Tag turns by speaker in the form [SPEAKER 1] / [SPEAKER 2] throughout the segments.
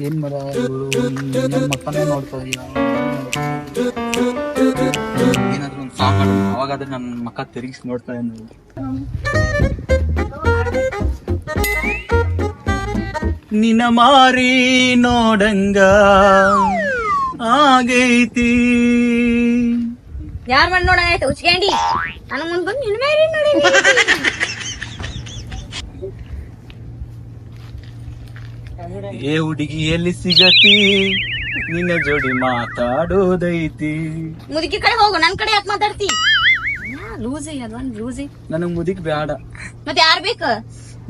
[SPEAKER 1] ಏನ್ ಮರ ನನ್ನ ಮಕ್ಕನೇ ನೋಡ್ತಾ ಇದೀಯ. ಏನಾದ್ರು ಒಂದು ಸಾಂಗ್ ಹಾಡು, ಅವಾಗಾದ್ರೆ ನನ್ನ ಮಕ್ಕ ತಿರುಗಿಸಿ ನೋಡ್ತಾ ಇದ್ದೀನಿ. ನಿನ್ನ ಮಾರಿ ನೋಡಂಗ ಆಗೈತಿ.
[SPEAKER 2] ಯಾರ್ ಮಾಡಿ ನೋಡಂಗಾಯ್ತು ಉಚ್ಕಂಡಿ ನನ್ನ ಮುಂದ್ ಬಂದು ನಿನ್ನ ಮಾರಿ ನೋಡಿ.
[SPEAKER 1] ಏ ಹುಡುಗಿ ಎಲ್ಲಿ ಸಿಗತಿ, ನಿನ್ನ ಜೋಡಿ ಮಾತಾಡೋದೈತಿ.
[SPEAKER 2] ಮುದುಕಿ ಕಡೆ ಹೋಗು, ನನ್ ಕಡೆ ಯಾಕೆ ಮಾತಾಡ್ತಿ? ಲೂಸ್ ಅದೊಂದ್ ಲೂಸ್.
[SPEAKER 1] ನನಗ್ ಮುದಿಕ್ ಬೇಡ.
[SPEAKER 2] ಮತ್ತೆ ಯಾರ್ ಬೇಕ?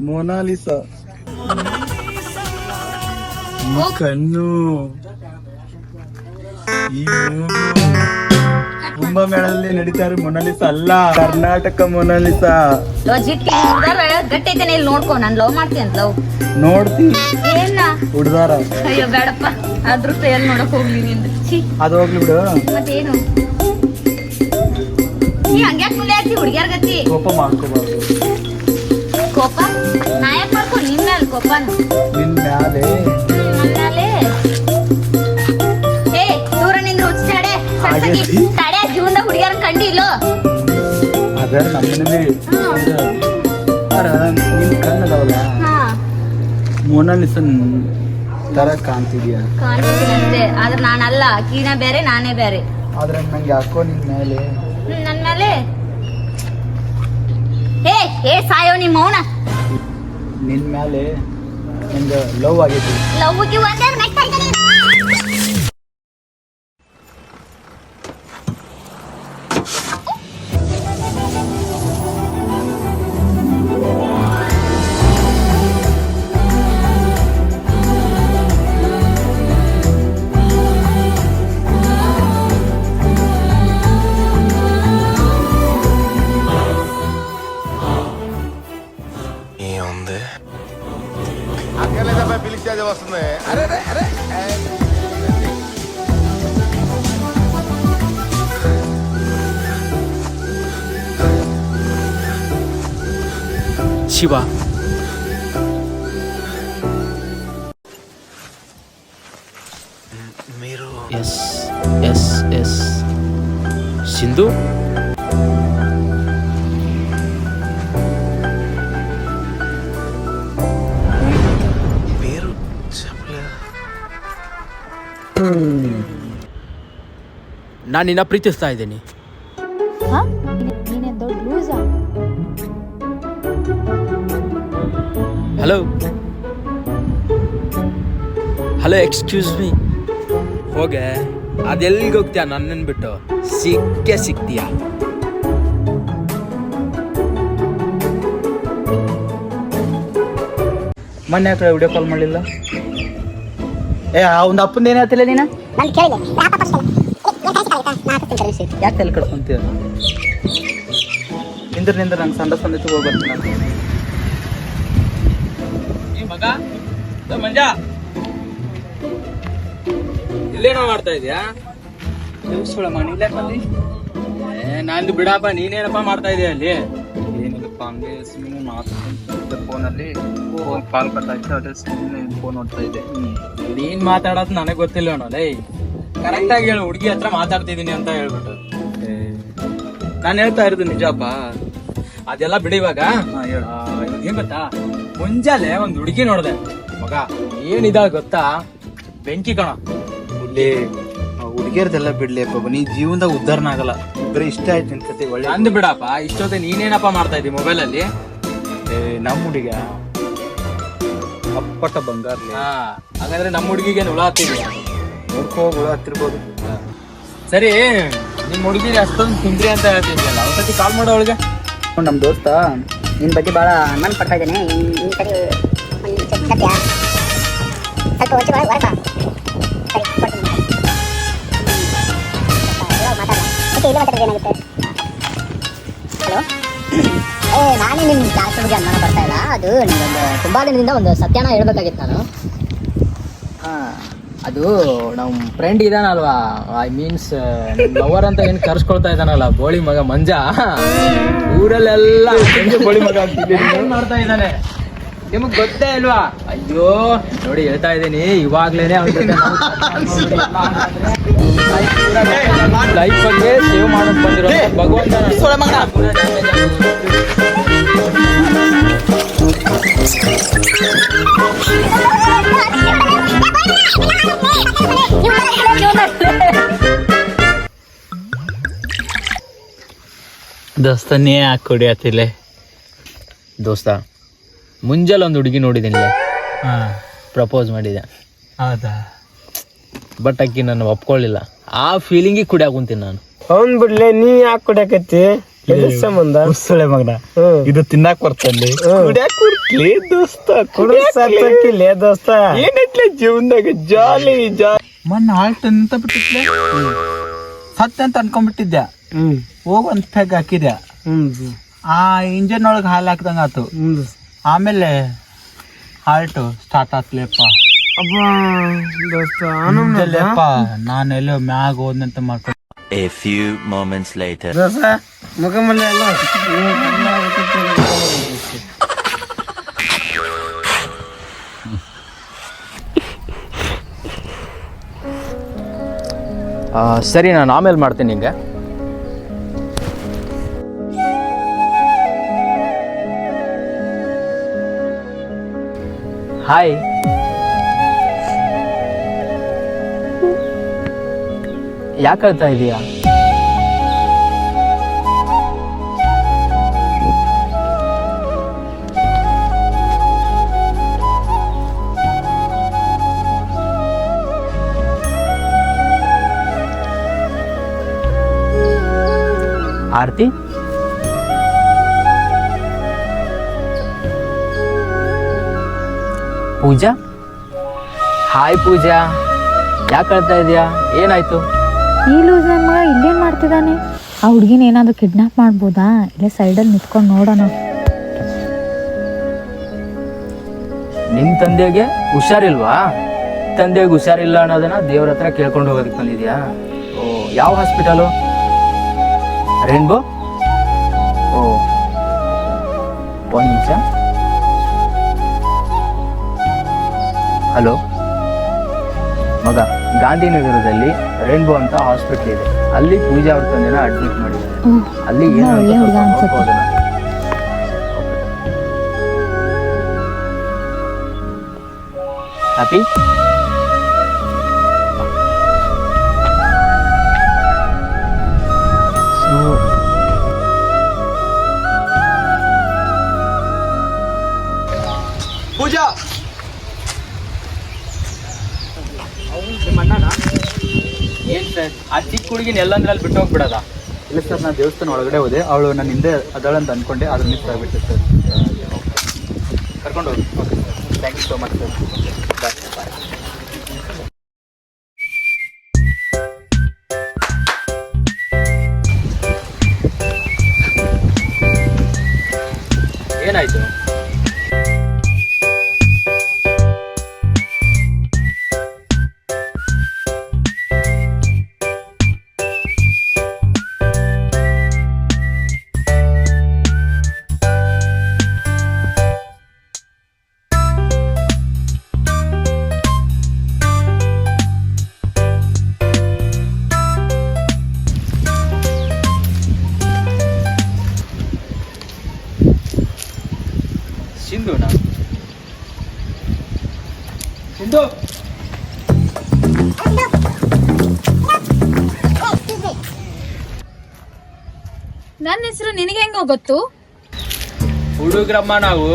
[SPEAKER 1] ಮೊನಾಲಿಸಾ. ಈ ಕಣ್ಣು, ಈ ಮೂಗು ಕುಂಭಮೇಳದಲ್ಲಿ ನಡೀತಾರೆ. ಮೊನಾಲಿಸಾ ಅಲ್ಲ, ಕರ್ನಾಟಕ ಮೊನಾಲಿಸಾ.
[SPEAKER 2] ಗಟ್ಟಿ ಐತೇನೆ, ಇಲ್ಲಿ ನೋಡ್ಕೊ. ನಾನ್ ಲವ್ ಮಾಡ್ತೀನಿ ಅಂತ. ಲವ್
[SPEAKER 1] ನೋಡ್ತಿ
[SPEAKER 2] ಏನ
[SPEAKER 1] ಹುಡ್ದಾರ?
[SPEAKER 2] ಅಯ್ಯೋ ಬೇಡಪ್ಪ, ಅದ್ರ ಎಲ್ಲಿ ನೋಡಕ್ ಹೋಗ್ಲಿ ನಿಂದು.
[SPEAKER 1] ಅದು ಹೋಗ್ಲಿ ಬಿಡು.
[SPEAKER 2] ಮತ್ತೇನು ನೀ ಹಂಗ್ಯಾಕ್ ಮುಲೆ ಹಾಕಿ ಹುಡ್ಗ್ಯಾರ್ ಗತಿ?
[SPEAKER 1] ಕೋಪ ಮಾಡ್ಕೋಬಾರ್ದು.
[SPEAKER 2] ಕೋಪ ನಾ ಯಾಕೆ ಮಾಡ್ಕೊ? ನಿನ್ ಮ್ಯಾಲ ಕೋಪ?
[SPEAKER 1] ನಿನ್ ಮ್ಯಾಲೆ.
[SPEAKER 2] ನನ್ ಮ್ಯಾಲೆ? ಏ ದೂರ ನಿಂದ್ರ ಹುಚ್ಚಾಡೆ ತಡೆ. ಜೀವನದಾಗ ಹುಡ್ಗ್ಯಾರ ಕಂಡಿಲ್ಲೋ?
[SPEAKER 1] ಅದ ನಮ್ಮನೇಲಿ ನಿನ್ ಕಣ್ಣದವಲ್ಲ, ಮೊನಾಲಿಸನ್ ತರ ಕಾಣ್ತಿದ್ಯಾ?
[SPEAKER 2] ಕಾಣ್ತಿದ್ದೀನಂತೆ, ಆದ್ರೆ ನಾನಲ್ಲ. ಆಕಿನ ಬೇರೆ, ನಾನೇ ಬೇರೆ.
[SPEAKER 1] ಆದ್ರೆ ನಂಗೆ ಯಾಕೋ ನಿನ್ ಮೇಲೆ.
[SPEAKER 2] ನನ್ ಮೇಲೆ ಏ ಸಾಯೋ ನಿಮ್ಮ ಮೌನ.
[SPEAKER 1] ನಿನ್ ಮೇಲೆ ನಂಗೆ ಲವ್ ಆಗೈತಿ.
[SPEAKER 2] ಲವ್ಗೆ ಒಂದೇ ನೆಕ್ಸ್ಟ್ ಆಯ್ತಾನೆ.
[SPEAKER 3] వస్తుంది. అరే అరే
[SPEAKER 4] శివ మీరు ఎస్ ఎస్ ఎస్ సింధు ನಾನು ನಿನ್ನ ಪ್ರೀತಿಸ್ತಾ ಇದ್ದೀನಿ. Hello hello excuse me. ಹೋಗೆ ಅದೆಲ್ಲಿಗೆ ಹೋಗ್ತೀಯ? ನನ್ನನ್ನು ಬಿಟ್ಟು ಸಿಕ್ಕೇ ಸಿಗ್ತೀಯ.
[SPEAKER 1] ಮೊನ್ನೆ ಯಾಕೆ ವಿಡಿಯೋ ಕಾಲ್ ಮಾಡಲಿಲ್ಲ? ಏ ಒಂದು ಅಪ್ಪಂದ ಏನ್ ಹೇಳ್ತಿಲ್ಲ ನೀನು? ಯಾಕೆ ತಲೆ ಕಟ್ಕೊಂತೀಯ? ನಿಂದ್ರ ನಂಗೆ ಸಂಡಸ್ ಹೋಗ್ಬರ್ತೀನಿ ನಾನು.
[SPEAKER 4] ಮಗ ಮಂಜ ಇಲ್ಲೇನೋ ಮಾಡ್ತಾ ಇದೀಯಾ? ನಂದು ಬಿಡಪ್ಪ, ನೀನೇನಪ್ಪ ಮಾಡ್ತಾ ಇದೀಯ ಅಲ್ಲಿ?
[SPEAKER 1] ಏನಿಲ್ಲಪ್ಪ, ಹಂಗೆ ಸುಮ್ಮನೆ ಮಾತಾಡ್ಕೊಂತ ಫೋನಲ್ಲಿ ಕಾಲ್ ಬರ್ತಾಯಿತ್ತು, ಅದೇ ಸುಮ್ಮನೆ ಫೋನ್ ನೋಡ್ತಾ ಇದ್ದೆ.
[SPEAKER 4] ನೀನ್ ಮಾತಾಡೋದು ನನಗೆ ಗೊತ್ತಿಲ್ಲ ಅನ್ನೋದೇ. ಕರೆಕ್ಟ್ ಆಗಿ ಹೇಳು, ಹುಡುಗಿ ಹತ್ರ ಮಾತಾಡ್ತಿದೀನಿ ಅಂತ ಹೇಳ್ಬಿಟ್ಟು. ನಾನು ಹೇಳ್ತಾ ಇರೋದು ನಿಜಪ್ಪ. ಅದೆಲ್ಲ ಬಿಡಿ ಇವಾಗ. ಏನ್ ಗೊತ್ತಾ, ಮುಂಜಾನೆ ಒಂದ್ ಹುಡುಗಿ ನೋಡ್ದೆ ಮಗ. ಏನಿದ ಗೊತ್ತಾ, ಬೆಂಕಿ ಕಣ.
[SPEAKER 1] ಇಲ್ಲಿ ಹುಡುಗಿಯರ್ದೆಲ್ಲ ಬಿಡ್ಲಿ ಅಪ್ಪ, ನೀ ಜೀವನದಾಗ ಉದ್ಧಾರನ ಆಗಲ್ಲ. ಬರೀ ಇಷ್ಟ ಆಯ್ತು ನಿನ್ ಕತೆ. ಒಳ್ಳೆ
[SPEAKER 4] ಅಂದ್ ಬಿಡಪ್ಪ. ಇಷ್ಟೊತ್ತೆ ನೀನೇನಪ್ಪ ಮಾಡ್ತಾ ಇದ್ದಿ ಮೊಬೈಲ್ ಅಲ್ಲಿ?
[SPEAKER 1] ನಮ್ಮ ಹುಡುಗ ಅಪ್ಪಟ ಬಂಗಾರ.
[SPEAKER 4] ಹಾಗಾದ್ರೆ ನಮ್ಮ ಹುಡುಗಿಗೆ ಹುಳ ಹತ್ತಿದ್ಯಾ?
[SPEAKER 1] ನೋಡ್ಕೋ, ಹುಳ ಹತ್ತಿರ್ಬೋದು.
[SPEAKER 4] ಸರಿ, ನಿಮ್ ಹುಡುಗಿಗೆ ಅಷ್ಟೊಂದು ಸುಂದ್ರಿ ಅಂತ ಹೇಳ್ತಿದ್ಯಲ್ಲ, ಒಂದ್ಸತಿ ಕಾಲ್ ಮಾಡೋ ಅವಳಿಗೆ.
[SPEAKER 5] ನಮ್ಮ ದೋಸ್ತ ನಿನ್ ಬಗ್ಗೆ ಬಹಳ ಅನುಮಾನ ಪಡ್ತಾ ಇದ್ದೇನೆ. ನಿನ್ ಕಡೆ ಸತ್ಯ ಸ್ವಲ್ಪ ಹೊಚ್ಚ ಹೊರಗೆ ಬಾ. ಸರಿ ಕೊಡ್ತೀನಿ. ಮಾತಾಡ. ಓಕೆ, ಇಲ್ಲಿ ಮಾತಾಡಿದ್ರೆ ಏನಾಗುತ್ತೆ? ಹಲೋ ನಾನೇ ನಿಮ್ಮ ಕ್ಯಾರೆಕ್ಟರ್ ಬಗ್ಗೆ ಅನುಮಾನ ಬರ್ತಾ ಇಲ್ಲ. ಅದು ನಿಮ್ಗೊಂದು ತುಂಬಾ ದಿನದಿಂದ ಒಂದು ಸತ್ಯನ ಹೇಳ್ಬೇಕಾಗಿತ್ತು ನಾನು.
[SPEAKER 4] ಅದು ನಮ್ಮ ಫ್ರೆಂಡ್ ಇದಾನಲ್ವಾ, ಐ ಮೀನ್ಸ್ ಲವರ್ ಅಂತ ಏನ್ ಕರ್ಸ್ಕೊಳ್ತಾ ಇದ್ದಾನಲ್ಲ ಬೋಳಿ ಮಗ ಮಂಜ, ಊರಲ್ಲೆಲ್ಲ ಬೋಳಿ ಮಗ ಮಾಡ್ತಾ ಇದ್ದಾನೆ. ನಿಮಗ್ ಗೊತ್ತೇ ಇಲ್ವಾ? ಅಯ್ಯೋ ನೋಡಿ ಹೇಳ್ತಾ ಇದ್ದೀನಿ, ಇವಾಗ್ಲೇನೆ ಲೈಫ್ ಬಗ್ಗೆ ಸೇವ್ ಮಾಡಕ್ ಬಂದಿರೋ ಭಗವಂತ
[SPEAKER 6] ದೋಸ್ತ ನೀ ಯಾಕೆ ಕುಡಿಯತ್ತಿಲ್ಲ?
[SPEAKER 4] ದೋಸ್ತ ಮುಂಜಾನೆ ಒಂದು ಹುಡುಗಿ ನೋಡಿದ್ದೀನಿ, ಪ್ರಪೋಸ್ ಮಾಡಿದೆ.
[SPEAKER 6] ಹೌದಾ?
[SPEAKER 4] ಬಟ್ ಅಕ್ಕಿ ನಾನು ಒಪ್ಕೊಳ್ಳಿಲ್ಲ. ಆ ಫೀಲಿಂಗಿಗೆ ಕುಡಿಯಾಕ ಕುಂತೀನಿ ನಾನು.
[SPEAKER 7] ಅವ್ನ್ ಬಿಡ್ಲೆ, ನೀ ಯಾಕೆ ಕುಡಿಯಾಕತ್ತಿ? ಸಂಬಂಧ
[SPEAKER 6] ಉಸ್ಸುಳೆ ಮಗನ, ಇದು ತಿನ್ನಾಕ್ ಬರ್ತಲ್ಲಿ ದೋಸ್ತ.
[SPEAKER 7] ಕುಡಿಸ್ಲೇ ದೋಸ್ತ,
[SPEAKER 6] ಏನೈತ್ಲೆ ಜೀವನದಾಗ ಜಾಲಿ ಜಾಲಿ. ಮೊನ್ನೆ ಹಾಲ್ಟ್ ಅಂತ ಬಿಟ್ಟಿದ್ಲೆ, ಸತ್ಯ ಅಂತ ಅನ್ಕೊಂಡ್ಬಿಟ್ಟಿದ್ದೆ. ಹೋಗ್ ಒಂದ್ ಪೆಗ್ ಹಾಕಿದ್ಯಾ, ಆ ಇಂಜನ್ ಒಳಗೆ ಹಾಲು ಹಾಕ್ದಂಗ ಆತು. ಆಮೇಲೆ ಹಾಲ್ಟ್ ಸ್ಟಾರ್ಟ್ ಆತ್ಲೇಪ್ಪ. ದೋಸ್ತ ನಾನೆಲ್ಲೋ ಮ್ಯಾಗ ಹೋದಂತ ಮಾಡ್ಕೊಂಡು
[SPEAKER 8] A few moments later.
[SPEAKER 7] ಮುಖಮಲ್ಲ ಎಲ್ಲ
[SPEAKER 4] ಸರಿ, ನಾನು ಆಮೇಲೆ ಮಾಡ್ತೀನಿ ನಿಂಗೆ. ಹಾಯ್. ಯಾಕೆ ಹೇಳ್ತಾ ಇದೀಯಾ? ಆರತಿ, ಪೂಜಾ. ಹಾಯ್ ಪೂಜಾ, ಯಾಕೆ ಹೇಳ್ತಾ ಇದೀಯಾ? ಏನಾಯ್ತು?
[SPEAKER 9] ಈ ಲೂಸ್ ನನ್ನ ಮಗ ಇಲ್ಲೇನು ಮಾಡ್ತಿದ್ದಾನೆ? ಆ ಹುಡುಗಿನ ಏನಾದರೂ ಕಿಡ್ನಾಪ್ ಮಾಡ್ಬೋದಾ? ಇಲ್ಲೇ ಸೈಡಲ್ಲಿ ನಿಂತ್ಕೊಂಡು ನೋಡೋಣ.
[SPEAKER 4] ನಿಮ್ ತಂದೆಗೆ ಹುಷಾರಿಲ್ವಾ? ತಂದೆಗೆ ಹುಷಾರಿಲ್ಲ ಅನ್ನೋದನ್ನ ದೇವ್ರ ಹತ್ರ ಕೇಳ್ಕೊಂಡು ಹೋಗೋದಕ್ಕೆ ಬಂದಿದ್ಯಾ? ಓ, ಯಾವ ಹಾಸ್ಪಿಟಲು? ರೇನ್ಬೋ? ಓ, ಒಂದು ನಿಮಿಷ. ಹಲೋ ಮಗ, ಗಾಂಧಿನಗರದಲ್ಲಿ ರೇನ್ಬೋ ಅಂತ ಹಾಸ್ಪಿಟಲ್ ಇದೆ. ಅಲ್ಲಿ ಪೂಜಾ ಅವ್ರ ತಂದೆನ ಅಡ್ಮಿಟ್ ಮಾಡಿದ್ದಾರೆ. ಅಲ್ಲಿ ಹ್ಯಾಪಿ.
[SPEAKER 6] ಪೂಜಾ,
[SPEAKER 4] ಏನ್ ಸರ್, ಆ ಚಿಕ್ಕ ಹುಡುಗಿನ ಎಲ್ಲಂದ್ರಲ್ಲಿ ಬಿಟ್ಟು ಹೋಗ್ಬಿಡದ?
[SPEAKER 6] ಇಲ್ಲ ಸರ್, ನಾನು ದೇವಸ್ಥಾನ ಒಳಗಡೆ ಹೋದೆ, ಅವಳು ನನ್ನ ಹಿಂದೆ ಅದಳಂತ ಅನ್ಕೊಂಡೆ, ಅದ್ರ ಮಿಸ್ ಆಗಿಬಿಟ್ಟೆ ಸರ್.
[SPEAKER 4] ಕರ್ಕೊಂಡು ಹೋಗಿ. Thank you so much sir. Bye. ಏನಾಯ್ತು? ಸಿಂಧುನಾ? ಸಿಂಧು,
[SPEAKER 2] ನನ್ನ ಹೆಸರು ನಿನಗೆ ಹೆಂಗ ಗೊತ್ತು?
[SPEAKER 4] ಹುಡುಗ್ರಮ್ಮ, ನಾವು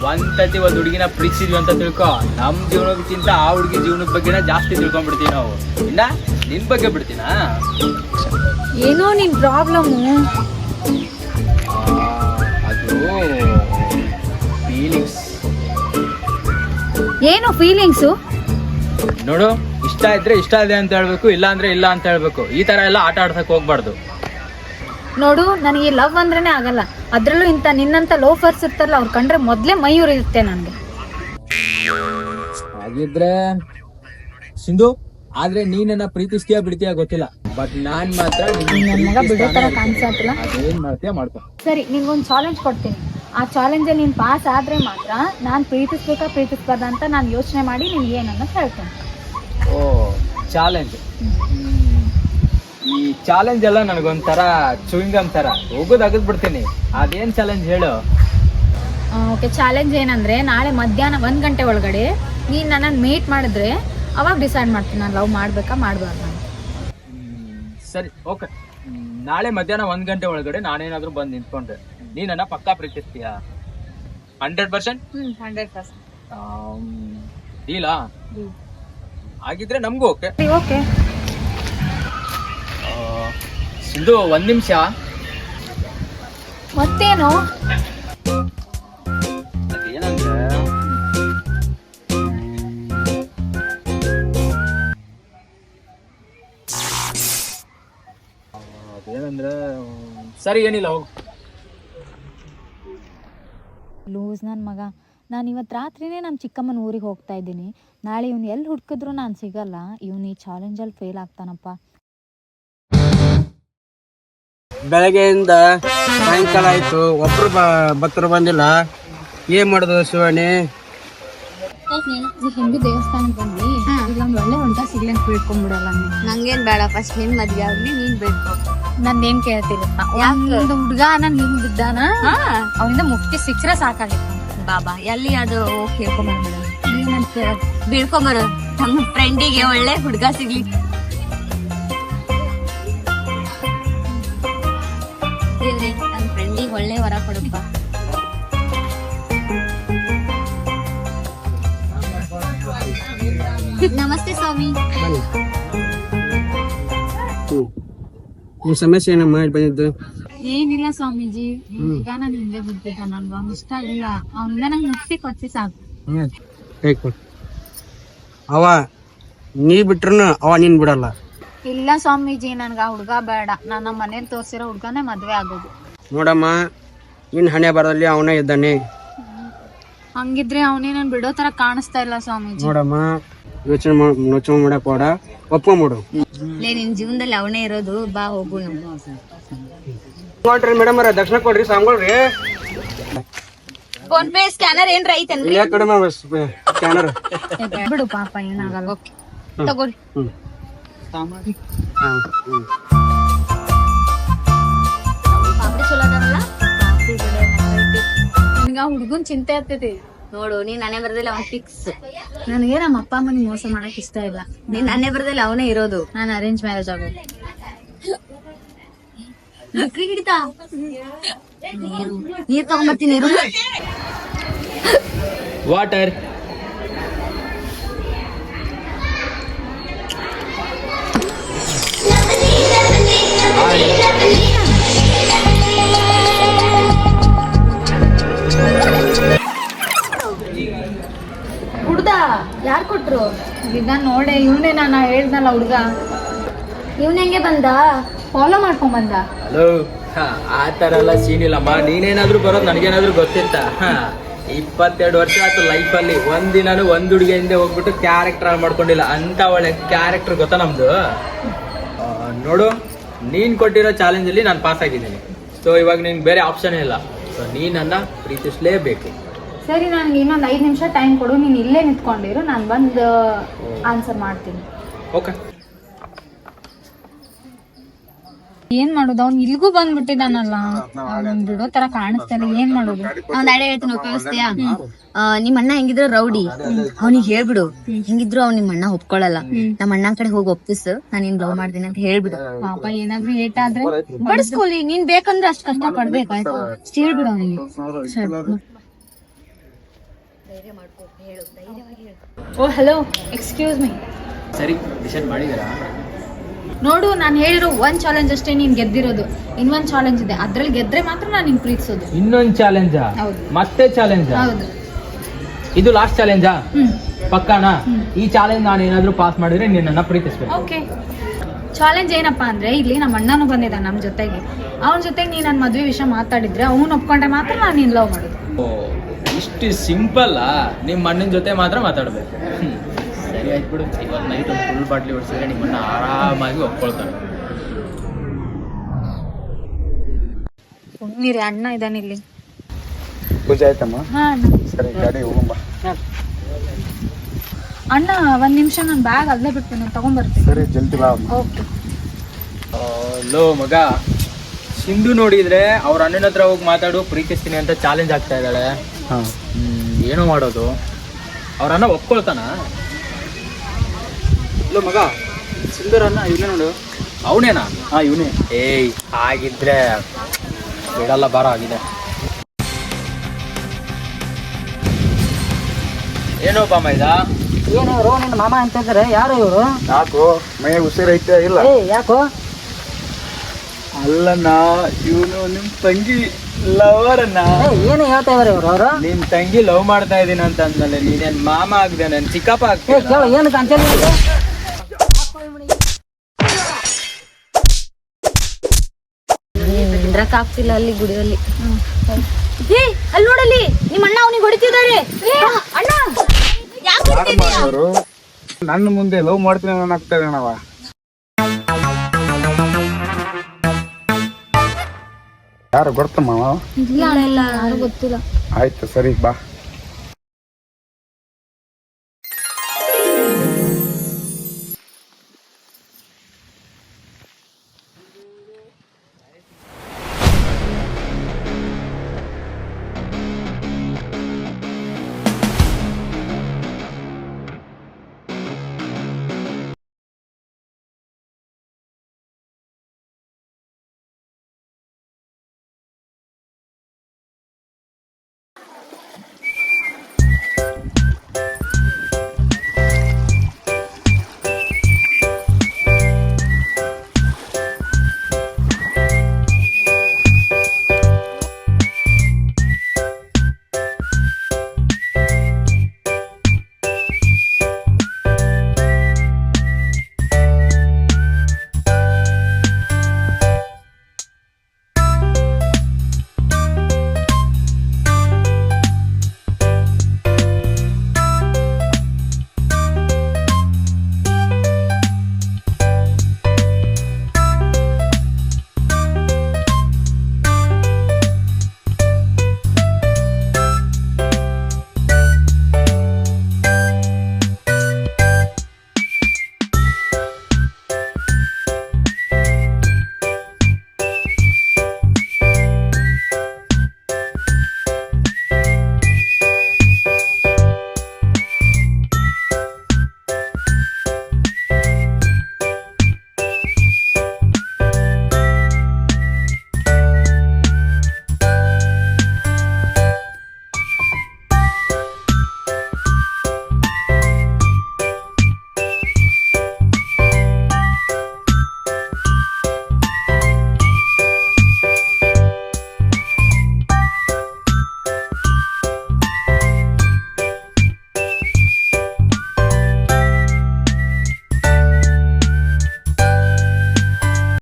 [SPEAKER 4] ಒಂದ್ಸತಿ ಒಂದ್ ಹುಡುಗಿನ ಪ್ರೀತಿಸಿದ್ವಿ ಅಂತ ತಿಳ್ಕೊ, ನಮ್ ಜೀವನಕ್ಕಿಂತ ಆ ಹುಡುಗಿ ಜೀವನದ ಬಗ್ಗೆನ ಜಾಸ್ತಿ ತಿಳ್ಕೊಂಡ್ಬಿಡ್ತೀವಿ ನಾವು. ಇನ್ನ ನಿನ್ ಬಗ್ಗೆ ಬಿಡ್ತೀನಾ?
[SPEAKER 2] ಏನೋ ನಿನ್ ಪ್ರಾಬ್ಲಮ್ಮು.
[SPEAKER 4] ಅದು ಫೀಲಿಂಗ್ಸ್.
[SPEAKER 2] ಏನು ಫೀಲಿಂಗ್ಸು?
[SPEAKER 4] ನೋಡು, ಇಷ್ಟ ಇದ್ರೆ ಇಷ್ಟ ಇದೆ ಅಂತ ಹೇಳ್ಬೇಕು, ಇಲ್ಲ ಅಂದ್ರೆ ಇಲ್ಲ ಅಂತ ಹೇಳ್ಬೇಕು. ಈ ತರ ಎಲ್ಲ ಆಟ ಆಡ್ಸಕ್ ಹೋಗ್ಬಾರ್ದು.
[SPEAKER 9] ನೋಡು ನನಗೆ ಲವ್ ಅಂದ್ರೇನೆ ಆಗಲ್ಲ, ಅದ್ರಲ್ಲೂ ಇಂಥ ನಿನ್ನಂತ ಲೋಫರ್ಸ್ ಇರ್ತಾರಲ್ಲ ಅವ್ರು ಕಂಡ್ರೆ ಮೊದ್ಲೇ ಮೈ ಉರಿಯುತ್ತೆ ನನಗೆ.
[SPEAKER 4] ಹಾಗಿದ್ರೆ ಸಿಂಧು, ಆದ್ರೆ ನೀನನ್ನ ಪ್ರೀತಿಸ್ತೀಯ ಬಿಡ್ತೀಯ ಗೊತ್ತಿಲ್ಲ, ಬಟ್ ನಾನ್ ಮಾತ್ರ
[SPEAKER 9] ನನ್ನ ಮಗ ಬಿಡೋ ತರ ಕಾಣಿಸತ್ತಿಲ್ಲ.
[SPEAKER 4] ಅದೇನ್ ಮಾಡ್ತೀಯ ಮಾಡ್ಕೊ.
[SPEAKER 9] ಸರಿ, ನಿನ್ಗೊಂದು ಚಾಲೆಂಜ್ ಕೊಡ್ತೀನಿ. ಆ ಚಾಲೆಂಜಲ್ಲಿ ನೀನು ಪಾಸ್ ಆದ್ರೆ ಮಾತ್ರ ನಾನು ಪ್ರೀತಿಸ್ಬೇಕಾ ಪ್ರೀತಿಸ್ಬಾರ್ದ ಅಂತ ನಾನು ಯೋಚನೆ ಮಾಡಿ ನಿನ್ಗೆ ಏನನ್ನ ಹೇಳ್ತೇನೆ.
[SPEAKER 4] ಓ ಚಾಲೆಂಜ್. ಈ ಚಾಲೆಂಜ್ ಎಲ್ಲ ನನಗೊಂಥರ ಚೂಯಿಂಗಮ್ ತರ ಹೋಗೋದು ಅಗದ್ ಬಿಡ್ತೀನಿ. ಅದೇನ್ ಚಾಲೆಂಜ್ ಹೇಳು.
[SPEAKER 9] ಓಕೆ, ಚಾಲೆಂಜ್ ಏನಂದ್ರೆ ನಾಳೆ ಮಧ್ಯಾಹ್ನ 1 ಗಂಟೆ ಒಳಗಡೆ ನೀನು ನನ್ನನ್ನು ಮೀಟ್ ಮಾಡಿದ್ರೆ ಅವಾಗ ಡಿಸೈಡ್ ಮಾಡ್ತೀನಿ ನಾನು ಲವ್ ಮಾಡ್ಬೇಕಾ ಮಾಡ್ಬಾರ್ದು ಅಂತ.
[SPEAKER 4] ಸರಿ, ಓಕೆ. ನಾಳೆ ಮಧ್ಯಾಹ್ನ 1 ಗಂಟೆ ಒಳಗಡೆ ನಾನೇನಾದ್ರೂ ಬಂದು ನಿಂತ್ಕೊಂಡ್ರೆ ನೀನನ್ನ ಪಕ್ಕಾ ಪ್ರೀತಿಸ್ತೀಯಾ? 100%?
[SPEAKER 9] 100%.
[SPEAKER 4] ಡೀಲಾ? ಆಗಿದ್ರೆ ನಮಗೂ ಓಕೆ.
[SPEAKER 9] ಓಕೆ
[SPEAKER 4] ಸಿಂಧು, 1 ನಿಮಿಷ.
[SPEAKER 9] ಮತ್ತೇನು?
[SPEAKER 4] ಏನಂದ್ರೆ ಅದೇನಂದ್ರೆ ಸರಿ, ಏನಿಲ್ಲ, ಹೋಗು.
[SPEAKER 9] ಲೂಸ್ ನನ್ನ ಮಗ. ನಾನು ಇವತ್ತು ರಾತ್ರಿನೇ ನಮ್ಮ ಚಿಕ್ಕಮ್ಮನ ಊರಿಗೆ ಹೋಗ್ತಾ ಇದ್ದೀನಿ. ನಾಳೆ ಇವ್ನು ಎಲ್ಲಿ ಹುಡುಕಿದ್ರು ನಾನು ಸಿಗಲ್ಲ. ಇವನು ಈ ಚಾಲೆಂಜಲ್ಲಿ ಫೇಲ್ ಆಗ್ತಾನಪ್ಪ.
[SPEAKER 7] ಬೆಳಗ್ಗೆಯಿಂದ ಸಾಯಂಕಾಲ ಆಯ್ತು, ಒಬ್ರು ಭಕ್ತರು ಬಂದಿಲ್ಲ. ಏನ್ ಮಾಡೋದು ಶಿವಾಣಿ?
[SPEAKER 9] ಹೆಂಗು ದೇವಸ್ಥಾನಕ್ಕೆ ಬಂದ್ವಿ, ಈಗ ಒಂದು ಒಳ್ಳೆ ಹುಡುಗ ಸಿಗ್ಲಿ ಅಂತ ಬಿಡ್ಕೊಂಡ್ಬಿಡಲ್ಲ.
[SPEAKER 2] ನಂಗೇನ್ ಬೇಡ, ಫಸ್ಟ್ ನಿನ್ ಮದ್ವೆ ಆಗ್ಲಿ, ನೀನ್ ಬೇಕು.
[SPEAKER 9] ನಂದೇನ್ ಕೇಳ್ತಿಲ್ಲಪ್ಪ. ಒಂದು ಹುಡುಗ ನನ್ ಹಿಂಗ್ ಬಿದ್ದಾನ, ಅವನಿಂದ ಮುಕ್ತಿ ಸಿಕ್ಕರೆ ಸಾಕಾಗಿತ್ತು.
[SPEAKER 2] ಬಾಬಾ ಎಲ್ಲಿ ಅದು ಕೇಳ್ಕೊಂಬರ್ಬೇಡ, ಬೀಳ್ಕೊಂಬರ ನಮ್ಮ ಫ್ರೆಂಡಿಗೆ ಒಳ್ಳೆ ಹುಡುಗ ಸಿಗ್ಲಿ. ದೇವ್ರೆ, ನನ್ನ ಫ್ರೆಂಡಿಗೆ ಒಳ್ಳೆ ವರ ಕೊಡಪ್ಪ. ನಮಸ್ತೆ ಸ್ವಾಮಿ.
[SPEAKER 7] ನಿಮ್ ಸಮಸ್ಯೆ ಏನಮ್ಮ ಬಂದಿದ್ದು?
[SPEAKER 9] ಏನಿಲ್ಲ ಸ್ವಾಮೀಜಿ, ಈಗ ನಾನು ಹಿಂದೆ ಬಿದ್ದಿದ್ದ, ನನ್ಗೆ ಅವ್ನು ಇಷ್ಟ ಇಲ್ಲ. ಅವನಿಂದ ನಂಗೆ ಮುಕ್ತಿ ಕೊಚ್ಚಿ ಸಾಕು.
[SPEAKER 7] ಅವ ನೀ ಬಿಟ್ರು ಅವ ನೀನ್ ಬಿಡಲ್ಲ.
[SPEAKER 9] ಇಲ್ಲ ಸ್ವಾಮೀಜಿ, ನನ್ಗೆ ಆ ಹುಡುಗ ಬೇಡ. ನಾನು ನಮ್ಮ ಮನೇಲಿ ತೋರಿಸಿರೋ ಹುಡುಗನೇ ಮದ್ವೆ ಆಗೋದು.
[SPEAKER 7] ನೋಡಮ್ಮ, ನಿನ್ ಹಣೆ ಬರದಲ್ಲಿ ಅವನೇ ಇದ್ದಾನೆ.
[SPEAKER 9] ಹಂಗಿದ್ರೆ ಅವನೇ ನನ್ ಬಿಡೋ ತರ ಕಾಣಿಸ್ತಾ ಇಲ್ಲ ಸ್ವಾಮೀಜಿ.
[SPEAKER 7] ನೋಡಮ್ಮ, ಯೋಚನೆ ಮಾಡಕ್ ಬೇಡ, ಒಪ್ಕೊಂಬಿಡು.
[SPEAKER 2] ನಿನ್ ಜೀವನದಲ್ಲಿ ಅವನೇ ಇರೋದು, ಬಾ ಹೋಗು.
[SPEAKER 7] ಮೇಡಮ್ ಅವ್ರ ದಕ್ಷಿಣ ಕೊಡ್ರಿ, ಸಾಂಗೊಳ್ರಿ.
[SPEAKER 2] ಫೋನ್ ಪೇ ಸ್ಕ್ಯಾನರ್ ಏನ್ರ ಐತೇನ್ರಿ?
[SPEAKER 7] ಸ್ಕ್ಯಾನರ್
[SPEAKER 9] ಬಿಡು ಪಾಪ, ಏನಾಗಲ್ಲ.
[SPEAKER 2] ತಗೋರಿ. ಪಾಪಡಿ ಚಲೋ ಅದಾರಲ್ಲ?
[SPEAKER 9] ನನಗ ಆ ಹುಡುಗನ್ ಚಿಂತೆ ಆಗ್ತೈತಿ.
[SPEAKER 2] ನೋಡು, ನೀನ್ ನಾನೇ ಬರ್ದಿಲ್ಲ, ಅವ್ನ್ ಫಿಕ್ಸ್.
[SPEAKER 9] ನನಗೆ ನಮ್ಮ ಅಪ್ಪ ಅಮ್ಮನಿಗೆ ಮೋಸ ಮಾಡಕ್ ಇಷ್ಟ ಇಲ್ಲ.
[SPEAKER 2] ನೀನ್ ನಾನೇ ಬರ್ದಿಲ್ಲ, ಅವನೇ ಇರೋದು.
[SPEAKER 9] ನಾನು ಅರೇಂಜ್ ಮ್ಯಾರೇಜ್ ಆಗೋದು.
[SPEAKER 2] ಬಿಕ್ರಿ ಹಿಡಿತಾ ನೀರ್ ತಗೊಂಡ್ಬರ್ತೀನಿ.
[SPEAKER 4] ವಾಟರ್.
[SPEAKER 9] ಹುಡ್ದ ಯಾರು ಕೊಟ್ರು? ಈಗ ನೋಡೆ, ಇವನೇ ನಾನು ಹೇಳ್ದಲ್ಲ ಹುಡ್ಗ.
[SPEAKER 2] ಇವ್ನ ಹೆಂಗೆ ಬಂದ?
[SPEAKER 9] ಫಾಲೋ ಮಾಡ್ಕೊಂಡ್ ಬಂದ.
[SPEAKER 4] ಹಲೋ, ಆ ತರ ಎಲ್ಲ ಸೀನ್ ಇಲ್ಲಮ್ಮ. ನೀನೇನಾದ್ರೂ ಬರೋದು ನನಗೇನಾದ್ರೂ ಗೊತ್ತಿತ್ತ? 22 ವರ್ಷ ಆಯ್ತು ಲೈಫಲ್ಲಿ ಒಂದಿನಾನು ಒಂದ್ ಹುಡುಗಿ ಹಿಂದೆ ಹೋಗ್ಬಿಟ್ಟು ಕ್ಯಾರೆಕ್ಟರ್ ಮಾಡ್ಕೊಂಡಿಲ್ಲ. ಅಂತ ಒಳ್ಳೆ ಕ್ಯಾರೆಕ್ಟರ್ ಗೊತ್ತಾ ನಮ್ದು. ನೋಡು, ನೀನ್ ಕೊಟ್ಟಿರೋ ಚಾಲೆಂಜ್ ಅಲ್ಲಿ ನಾನು ಪಾಸ್ ಆಗಿದ್ದೀನಿ. ಸೊ ಇವಾಗ ನಿನ್ಗೆ ಬೇರೆ ಆಪ್ಷನ್ ಇಲ್ಲ. ಸೊ ನೀನ್ ನನ್ನ ಪ್ರೀತಿಸ್ಲೇಬೇಕು.
[SPEAKER 9] ಸರಿ, ನನ್ಗೆ ಇನ್ನೊಂದು 5 ನಿಮಿಷ ಟೈಮ್ ಕೊಡು. ನೀನ್ ಇಲ್ಲೇ ನಿಂತ್ಕೊಂಡಿರು, ನಾನು ಬಂದು ಆನ್ಸರ್ ಮಾಡ್ತೀನಿ.
[SPEAKER 4] ಓಕೆ.
[SPEAKER 9] ಏನ್ ಮಾಡೋದು? ಅವ್ನ್ ಇಲ್ಗೂ ಬಂದ್ಬಿಟ್ಟಿದಾನಲ್ಲ, ಅವ್ನ್ ಬಿಡೋ ತರ ಕಾಣಿಸ್ತಾ ಇಲ್ಲ. ಏನ್ ಮಾಡೋದು?
[SPEAKER 2] ಒಂದ್ ಐಡಿಯಾ ಹೇಳ್ತೀನಿ, ಉಪಯೋಗಿಸ್ತೀಯಾ? ನಿಮ್ ಅಣ್ಣ ಹೆಂಗಿದ್ರು ರೌಡಿ, ಅವ್ನಿಗೆ ಹೇಳ್ಬಿಡು. ಹೆಂಗಿದ್ರು ಅವ್ನ ನಿಮ್ ಅಣ್ಣ ಒಪ್ಕೊಳ್ಳಲ್ಲ. ನಮ್ಮ ಅಣ್ಣ ಕಡೆ ಹೋಗಿ ಒಪ್ಪಿಸು, ನಾನು ನಿನ್ ಲವ್ ಮಾಡ್ತೀನಿ ಅಂತ ಹೇಳ್ಬಿಡು.
[SPEAKER 9] ಪಾಪ ಏನಾದ್ರೂ ಏಟ್ ಆದ್ರೆ ಬಡಿಸ್ಕೊಲಿ. ನೀನ್ ಬೇಕಂದ್ರೆ ಅಷ್ಟ್ ಕಷ್ಟ ಪಡ್ಬೇಕು, ಆಯ್ತು? ಅಷ್ಟ್ ಹೇಳ್ಬಿಡು ಅವನಿಗೆ. ಓ ಹಲೋ, ಎಕ್ಸ್ಕ್ಯೂಸ್ ಮೀ.
[SPEAKER 4] ಸರಿ, ಡಿಸೈಡ್ ಮಾಡಿದೀರಾ?
[SPEAKER 9] ನೋಡು, ನಾನು ಹೇಳಿರೋ 1 ಚಾಲೆಂಜ್ ಅಷ್ಟೇ ನೀನ್ ಗೆದ್ದಿರೋದು. ಇನ್ನೊಂದ್ ಚಾಲೆಂಜ್ ಇದೆ, ಅದ್ರಲ್ಲಿ ಗೆದ್ರೆ ಮಾತ್ರ ನಾನು ನಿನ್ ಪ್ರೀತಿಸೋದು.
[SPEAKER 4] ಇನ್ನೊಂದ್ ಚಾಲೆಂಜ್?
[SPEAKER 9] ಹೌದು.
[SPEAKER 4] ಮತ್ತೆ ಚಾಲೆಂಜ್?
[SPEAKER 9] ಹೌದು.
[SPEAKER 4] ಇದು ಲಾಸ್ಟ್ ಚಾಲೆಂಜಾ? ಪಕ್ಕಾನಾ? ಈ ಚಾಲೆಂಜ್ ನಾನು ಏನಾದ್ರೂ ಪಾಸ್ ಮಾಡಿದ್ರೆ ನಿನ್ನನ್ನ ಪ್ರೀತಿಸ್ಬೇಕು.
[SPEAKER 9] ಓಕೆ. ಚಾಲೆಂಜ್ ಏನಪ್ಪಾ ಅಂದ್ರೆ ಇಲ್ಲಿ ನಮ್ಮ ಅಣ್ಣನೂ ಬಂದಿದ್ದ ನಮ್ಮ ಜೊತೆಗೆ. ಅವನ ಜೊತೆಗೆ ನೀ ನನ್ನ ಮದ್ವೆ ವಿಷಯ ಮಾತಾಡಿದ್ರೆ ಅವ್ನು ಒಪ್ಕೊಂಡ್ರೆ ಮಾತ್ರ ನಾನು ನಿನ್ ಲವ್ ಮಾಡೋದು.
[SPEAKER 4] ಓ ಇಷ್ಟು ಸಿಂಪಲ್ ನಿಮ್ಮ ಅಣ್ಣನ ಜೊತೆ ಮಾತ್ರ ಮಾತಾಡ್ಬೇಕು. ಸರಿ ಆಯ್ತು ಬಿಡು, ಇವತ್ತು ನೈಟ್ ಒಂದು ಫುಲ್ ಬಾಟ್ಲಿ ಹೊಡ್ಸಿದ್ರೆ ನಿಮ್ಮ ಅಣ್ಣ ಆರಾಮಾಗಿ ಒಪ್ಕೊಳ್ತಾನೆ.
[SPEAKER 9] ನೀರಿ ಅಣ್ಣ ಇದ್ದಾನೆ ಇಲ್ಲಿ.
[SPEAKER 6] ಪೂಜೆ ಆಯ್ತಮ್ಮ?
[SPEAKER 9] ಹಾ ಅಣ್ಣ.
[SPEAKER 6] ಸರಿ ಗಾಡಿ ಹೋಗಂಬ.
[SPEAKER 9] ಅಣ್ಣ ಒಂದ್ ನಿಮಿಷ ನಾನು ಬ್ಯಾಗ್ ಅಲ್ಲೇ ಬಿಟ್ಟು ನಾನು ತಗೊಂಡ್ಬರ್ತೀನಿ.
[SPEAKER 6] ಸರಿ ಜಲ್ದಿ ಬಾ.
[SPEAKER 9] ಓಕೆ.
[SPEAKER 4] ಲೋ ಮಗ, ಸಿಂಧು ನೋಡಿದ್ರೆ ಅವ್ರ ಅಣ್ಣನ ಹತ್ರ ಹೋಗಿ ಮಾತಾಡು ಪ್ರೀತಿಸ್ತೀನಿ ಅಂತ ಚಾಲೆಂಜ್ ಆಗ್ತಾ ಇದ್ದಾಳೆ. ಏನೋ ಮಾಡೋದು, ಅವ್ರ ಅಣ್ಣ ಒಪ್ಕೊಳ್ತಾನ?
[SPEAKER 6] ಲೋ ಮಗ, ಸುಂದರ ಅಣ್ಣ ಇವನೇ ನೋಡು.
[SPEAKER 4] ಅವನೇನಾ?
[SPEAKER 6] ಹಾ ಇವನೇ.
[SPEAKER 4] ಏಯ್ ಹಾಗಿದ್ರೆ ಬಿಡಲ್ಲ, ಬಾರ ಆಗಿದೆ. ಏನೋ ಬಾಮ ಇದ?
[SPEAKER 5] ಏನು ಇವರು ನಿನ್ನ ಮಾಮ ಅಂತ ಇದ್ದಾರೆ? ಯಾರು ಇವರು?
[SPEAKER 6] ಯಾಕೋ ಮೈ ಉಸಿರೈತೆ ಇಲ್ಲ?
[SPEAKER 5] ಯಾಕೋ?
[SPEAKER 6] ಅಲ್ಲಣ್ಣ, ಇವನು ನಿಮ್ ತಂಗಿ ಲವರ್ ಅಣ್ಣ.
[SPEAKER 5] ಏನು ಹೇಳ್ತಾ ಇದಾರೆ ಇವರು? ಅವರು
[SPEAKER 4] ನಿಮ್ ತಂಗಿ ಲವ್ ಮಾಡ್ತಾ ಇದೀನಿ ಅಂತ ಅಂದ್ಮೇಲೆ ನೀನೇನ್ ಮಾಮ ಆಗ್ದೆ, ನನ್ ಚಿಕ್ಕಪ್ಪ ಆಗ್ತೇ.
[SPEAKER 5] ಕೇಳು ಏನಕ್ಕೆ ಅಂತೇಳಿ
[SPEAKER 2] ನಿಂದ್ರಕ್ ಆಗ್ತಿಲ್ಲ ಅಲ್ಲಿ ಗುಡಿಯಲ್ಲಿ. ಅಲ್ಲಿ ನೋಡಲ್ಲಿ ನಿಮ್ಮ ಅಣ್ಣ ಅವನಿಗೆ ಹೊಡಿತಿದ್ದಾರೆ. ಅಣ್ಣ ಯಾಕೆ ಹೊಡಿತಿದ್ದೀಯ?
[SPEAKER 6] ನನ್ನ ಮುಂದೆ ಲವ್ ಮಾಡ್ತೀನಿ ಆಗ್ತದೆ ನಾವ. ಯಾರು ಗೊತ್ತಮ್ಮ?
[SPEAKER 9] ಇಲ್ಲ ಯಾರು ಗೊತ್ತಿಲ್ಲ.
[SPEAKER 6] ಆಯ್ತು ಸರಿ ಬಾ.